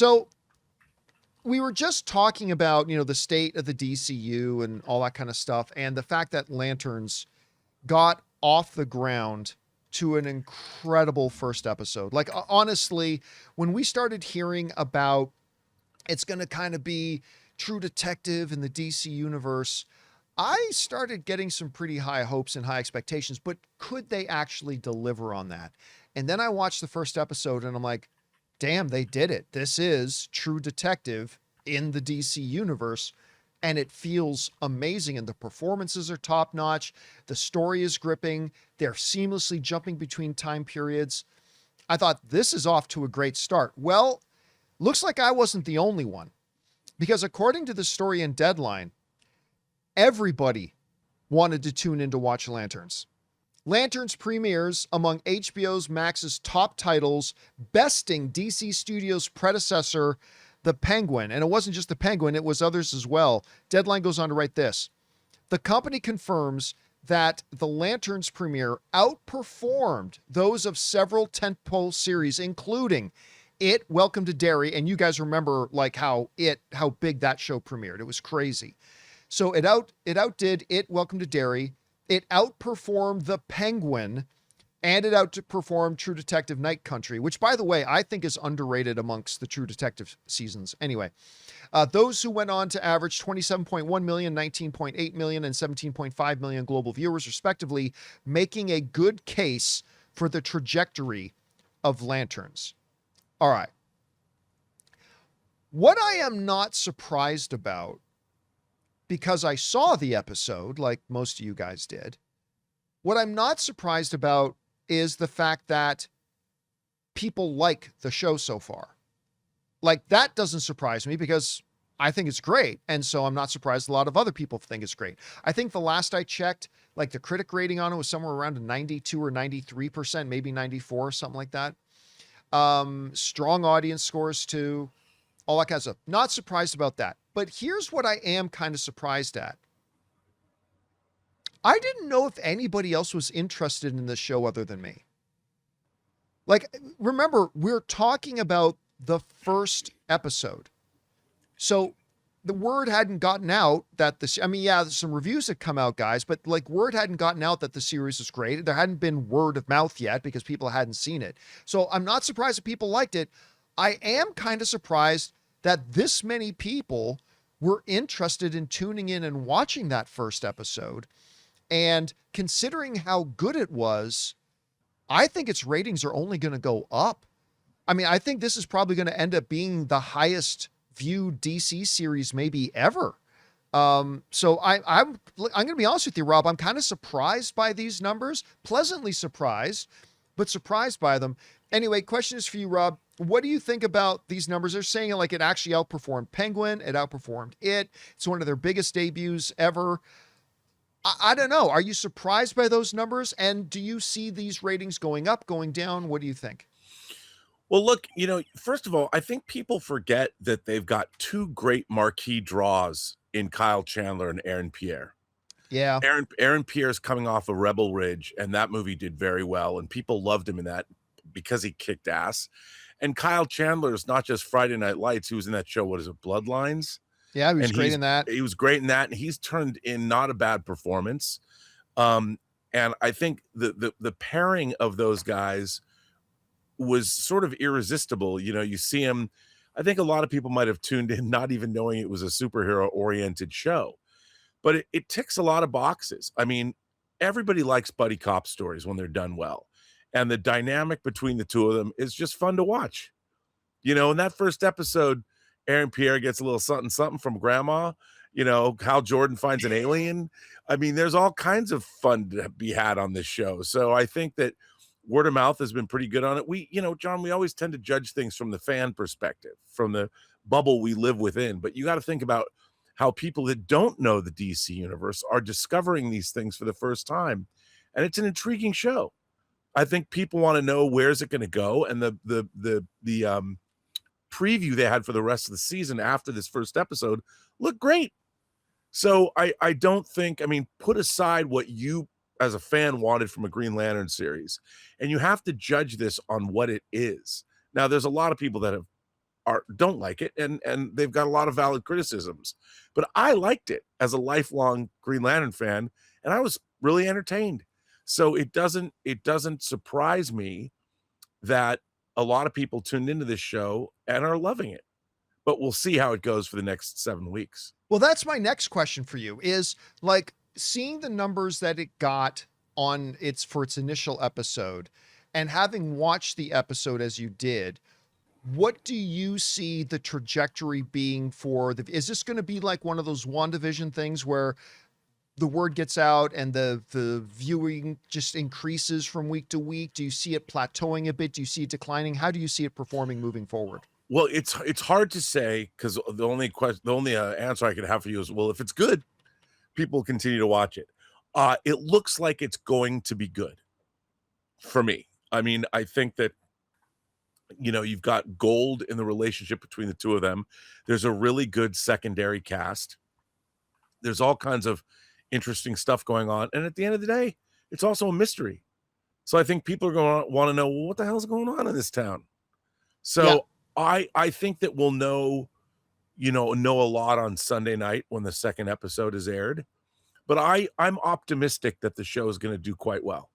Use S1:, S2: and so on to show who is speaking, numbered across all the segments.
S1: So we were just talking about, the state of the DCU and all that kind of stuff, and the fact that Lanterns got off the ground to an incredible first episode. Like, honestly, when we started hearing about it's going to kind of be True Detective in the DC universe, I started getting some pretty high hopes and high expectations, but could they actually deliver on that? And then I watched the first episode and I'm like, damn, they did it. This is True Detective in the DC universe. And it feels amazing. And the performances are top notch. The story is gripping. They're seamlessly jumping between time periods. I thought this is off to a great start. Well, looks like I wasn't the only one, because according to the story and Deadline, everybody wanted to tune in to watch Lanterns. Lanterns premieres among HBO's Max's top titles, besting DC Studios' predecessor, The Penguin. And it wasn't just The Penguin, it was others as well. Deadline goes on to write this. The company confirms that the Lanterns premiere outperformed those of several tentpole series, including It, Welcome to Derry. And you guys remember like how big that show premiered. It was crazy. So it outdid It, Welcome to Derry. It outperformed The Penguin, and it outperformed True Detective Night Country, which, by the way, I think is underrated amongst the True Detective seasons. Anyway, those who went on to average 27.1 million, 19.8 million, and 17.5 million global viewers, respectively, making a good case for the trajectory of Lanterns. All right. What I am not surprised about, because I saw the episode like most of you guys did, what I'm not surprised about is the fact that people like the show so far. Like, that doesn't surprise me because I think it's great. And so I'm not surprised a lot of other people think it's great. I think the last I checked, like the critic rating on it was somewhere around a 92 or 93%, maybe 94, something like that. Strong audience scores too, all that kind of stuff. Not surprised about that. But here's what I am kind of surprised at. I didn't know if anybody else was interested in this show other than me. Like, remember, we're talking about the first episode. So the word hadn't gotten out that some reviews had come out, guys, but like word hadn't gotten out that the series was great. There hadn't been word of mouth yet because people hadn't seen it. So I'm not surprised that people liked it. I am kind of surprised that this many people were interested in tuning in and watching that first episode. And considering how good it was, I think its ratings are only going to go up. I mean, I think this is probably going to end up being the highest viewed DC series maybe ever. So I'm going to be honest with you, Rob. I'm kind of surprised by these numbers, pleasantly surprised, but surprised by them. Anyway, question is for you, Rob. What do you think about these numbers? They're saying like it actually outperformed Penguin. It outperformed It. It's one of their biggest debuts ever. I don't know. Are you surprised by those numbers? And do you see these ratings going up, going down? What do you think?
S2: Well, look, first of all, I think people forget that they've got two great marquee draws in Kyle Chandler and Aaron Pierre.
S1: Yeah.
S2: Aaron Pierre's coming off of Rebel Ridge, and that movie did very well, and people loved him in that because he kicked ass. And Kyle Chandler is not just Friday Night Lights. He was in that show, what is it, Bloodlines?
S1: Yeah, he was great in that.
S2: He was great in that, and he's turned in not a bad performance. And I think the pairing of those guys was sort of irresistible. You see him. I think a lot of people might have tuned in not even knowing it was a superhero-oriented show. But it ticks a lot of boxes. I mean, everybody likes buddy cop stories when they're done well. And the dynamic between the two of them is just fun to watch. In that first episode, Aaron Pierre gets a little something, something from grandma. Hal Jordan finds an alien. I mean, there's all kinds of fun to be had on this show. So I think that word of mouth has been pretty good on it. We, John, we always tend to judge things from the fan perspective, from the bubble we live within. But you got to think about how people that don't know the DC universe are discovering these things for the first time. And it's an intriguing show. I think people want to know where's it going to go. And the preview they had for the rest of the season after this first episode looked great. So I don't think, put aside what you as a fan wanted from a Green Lantern series, and you have to judge this on what it is. Now, there's a lot of people that have don't like it, and they've got a lot of valid criticisms. But I liked it as a lifelong Green Lantern fan, and I was really entertained. So it doesn't surprise me that a lot of people tuned into this show and are loving it. But we'll see how it goes for the next 7 weeks.
S1: Well, that's my next question for you is like seeing the numbers that it got on its initial episode and having watched the episode as you did, what do you see the trajectory being for is this going to be like one of those WandaVision things where the word gets out and the viewing just increases from week to week? Do you see it plateauing a bit? Do you see it declining? How do you see it performing moving forward?
S2: Well, it's hard to say because the only answer I could have for you is, well, if it's good, people continue to watch it. It looks like it's going to be good for me. I mean, I think that, you've got gold in the relationship between the two of them. There's a really good secondary cast. There's all kinds of interesting stuff going on. And at the end of the day, it's also a mystery. So I think people are going to want to know, well, what the hell's going on in this town? So yeah. I think that we'll know a lot on Sunday night when the second episode is aired. But I'm optimistic that the show is going to do quite well.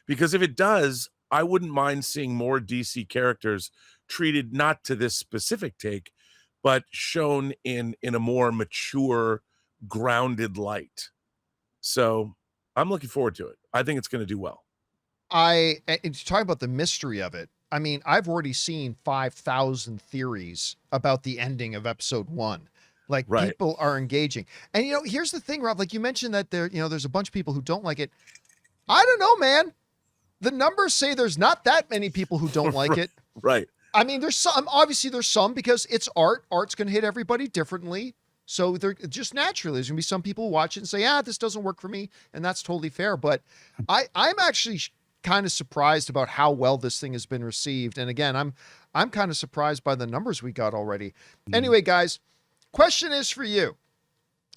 S2: Because if it does, I wouldn't mind seeing more DC characters treated not to this specific take, but shown in a more mature, grounded light. So I'm looking forward to it. I think it's going to do well.
S1: And to talk about the mystery of it, I mean, I've already seen 5,000 theories about the ending of episode 1. Like right. People are engaging. And, here's the thing, Rob, like you mentioned that there's a bunch of people who don't like it. I don't know, man. The numbers say there's not that many people who don't like it.
S2: Right.
S1: I mean, there's some because it's art. Art's going to hit everybody differently. So there just naturally, there's going to be some people who watch it and say, this doesn't work for me. And that's totally fair. But I'm actually kind of surprised about how well this thing has been received. And again, I'm kind of surprised by the numbers we got already. Anyway, guys, question is for you.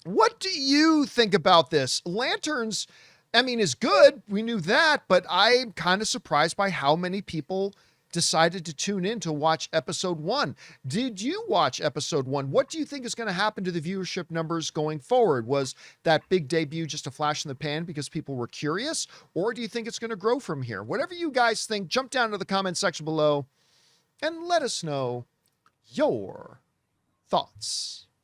S1: What do you think about this? Lanterns, I mean, is good. We knew that, but I'm kind of surprised by how many people decided to tune in to watch episode 1. Did you watch episode 1? What do you think is going to happen to the viewership numbers going forward? Was that big debut just a flash in the pan because people were curious? Or do you think it's going to grow from here? Whatever you guys think, jump down to the comment section below and let us know your thoughts.